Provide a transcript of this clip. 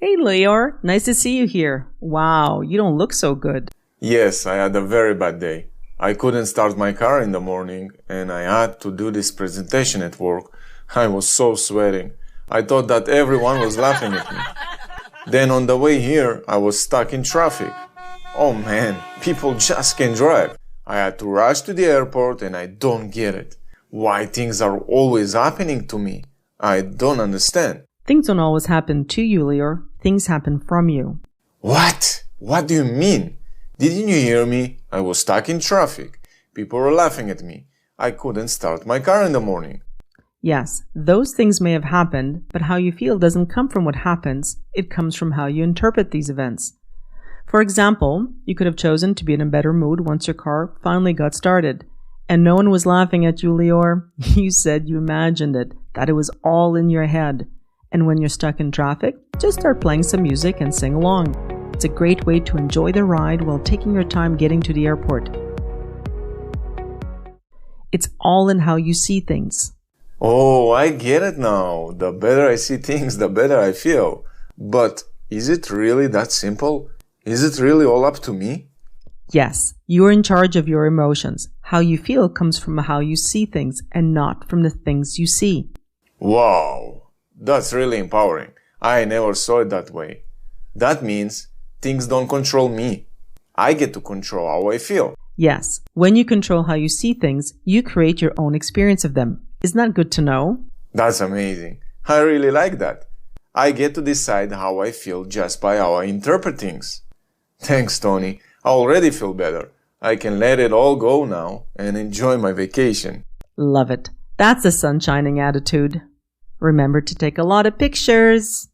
Hey, Leor. Nice to see you here. Wow, you don't look so good. Yes, I had a very bad day. I couldn't start my car in the morning and I had to do this presentation at work. I was so sweating. I thought that everyone was laughing at me. Then on the way here, I was stuck in traffic. Oh man, people just can't drive. I had to rush to the airport and I don't get it. Why things are always happening to me? I don't understand. Things don't always happen to you, Leor. Things happen from you. What? What do you mean? Didn't you hear me? I was stuck in traffic. People were laughing at me. I couldn't start my car in the morning. Yes, those things may have happened, but how you feel doesn't come from what happens. It comes from how you interpret these events. For example, you could have chosen to be in a better mood once your car finally got started. And no one was laughing at you, Leor. You said you imagined it, that it was all in your head. And when you're stuck in traffic, just start playing some music and sing along. It's a great way to enjoy the ride while taking your time getting to the airport. It's all in how you see things. Oh, I get it now. The better I see things, the better I feel. But is it really that simple? Is it really all up to me? Yes, you are in charge of your emotions. How you feel comes from how you see things and not from the things you see. Wow, that's really empowering. I never saw it that way. That means things don't control me. I get to control how I feel. Yes, when you control how you see things, you create your own experience of them. Isn't that good to know? That's amazing. I really like that. I get to decide how I feel just by how I interpret things. Thanks, Tony. I already feel better. I can let it all go now and enjoy my vacation. Love it. That's a sun-shining attitude. Remember to take a lot of pictures.